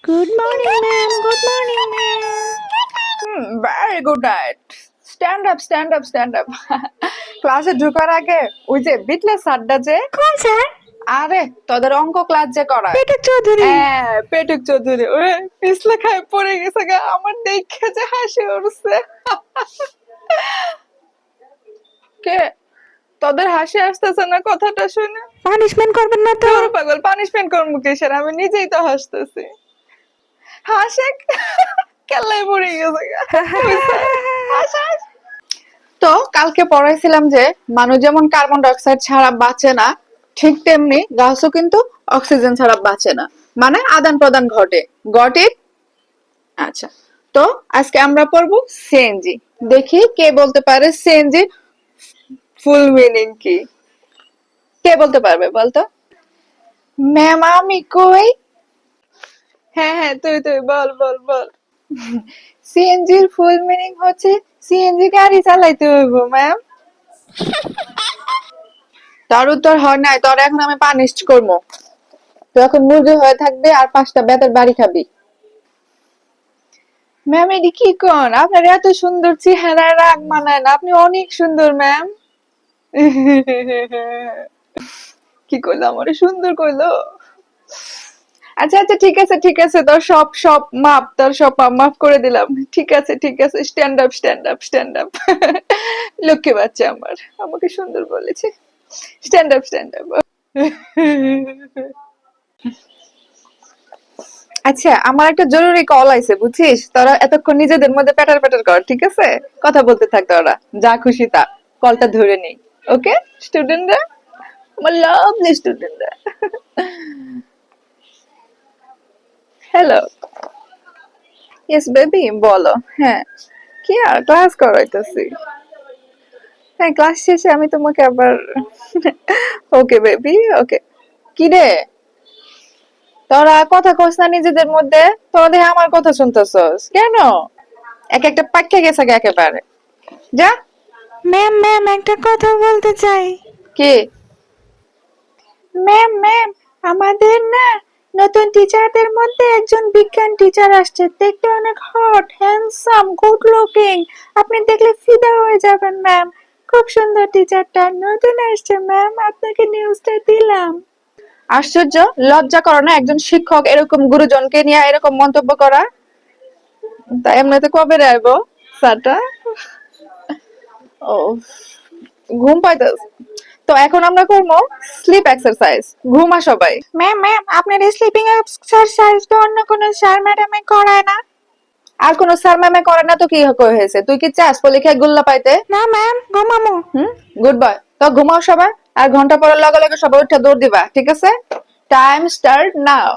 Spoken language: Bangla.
Good morning, ma'am. Good morning, ma'am. Very good night. Stand up, stand up, stand up. ক্লাসে ঢোকার আগে ওই যে বিটলে স্যারটা যে কোন স্যার? আরে তোদের অঙ্ক ক্লাস যে করায় পেটুক চৌধুরী। হ্যাঁ পেটুক চৌধুরী ওই পিছলে খায় পড়ে গেছে গা আমার দেখে যে হাসি উঠছে কে তোদের হাসি আসতেছে না কথাটা শুনে পানিশমেন্ট করবেন না তো? তোর পাগল পানিশমেন্ট করবো কিসের আমি নিজেই তো হাসতেছি হাসে কেল্লাই পড়ে গেছে গা হাস হাস তো কালকে পড়াইছিলাম যে মানুষ যেমন কার্বন ডাই অক্সাইড ছাড়া বাঁচে না ঠিক তেমনি গাছও কিন্তু অক্সিজেন ছাড়া বাঁচে না মানে আদান প্রদান ঘটে গট ইট আচ্ছা তো আজকে আমরা পড়বো সিএনজি দেখি কে বলতে পারে সিএনজি ফুল মিনিং কি কে বলতে পারবে বলতো ম্যাম আমি কই হ্যাঁ হ্যাঁ তুই তুই বল বল বল সিএনজির ফুল মিনিং হচ্ছে সিএনজি গাড়ি চালাইতে হইব ম্যাম তার উত্তর হয় নাই তোর এখন আমি পানিশ করবো তুই এখন মুরগি হয়ে থাকবে আর 5টা বেতের বাড়ি খাবি ম্যাম এটি কি কোন আপনার এত সুন্দর চেহারা রাগ মানায় না আপনি অনেক সুন্দর ম্যাম কি কইলো আমারে সুন্দর কইলো আচ্ছা আচ্ছা ঠিক আছে তোর সব সব মাপ তোর সব মাপ মাফ করে দিলাম ঠিক আছে stand up stand up stand up Lakshmi বাচ্চা আমার আমাকে সুন্দর বলেছে স্ট্যান্ড আপ স্ট্যান্ড আপ আচ্ছা আমার একটা জরুরি কল আইছে বুঝছিস তোরা এতক্ষণ নিজেদের মধ্যে প্যাটার প্যাটার কর ঠিক আছে কথা বলতে থাক তোরা যা খুশি তা কলটা ধরে নেই ওকে স্টুডেন্টরা আমার লাভলি স্টুডেন্টরা হ্যালো ইয়েস বেবি বলো হ্যাঁ কি আর ক্লাস করাইতেছি হ্যাঁ ক্লাস শেষে আমি তোমাকে আবার ওকে বেবি ওকে কি রে তোরা কথা কস না নিজেদের মধ্যে তোরা দেখে আমার কথা শুনতেছস কেন এক একটা পাক্কা গেছে একেবারে যা ম্যাম একটা কথা বলতে চাই। কি ম্যাম আমাদের না নতুন টিচারদের মধ্যে একজন বিজ্ঞান টিচার আসছে দেখতে অনেক হট হ্যান্ডসাম গুড লুকিং আপনি দেখলে ফিদা হয়ে যাবেন ম্যাম খুব সুন্দর টিচারটা নতুন আসছে ম্যাম আপনাকে নিউজটা দিলাম আশ্চর্য লজ্জা করো না একজন শিক্ষক এরকম গুরুজনকে নিয়ে এরকম মন্তব্য করা তাই এমনিতে কবে আইবো স্যারটা ও ঘুম পাইতেছ তো এখন আমরা করবো স্লিপ এক্সারসাইজ ঘুমা সবাই ম্যাম আপনার স্লিপিং এক্সারসাইজ তো অন্য কোনো স্যার ম্যাডামে করায় না আর কোন স্যার ম্যামে করে না তো কি হয়েছে তুই কি চাস পরীক্ষায় গুল্লা পাইতে না ম্যাম ঘুমামো। গুড বয় তো ঘুমাও সবাই আর ঘন্টা পরের লগে লগে সবাই উঠে দৌড় দিবা ঠিক আছে টাইম স্টার্ট নাও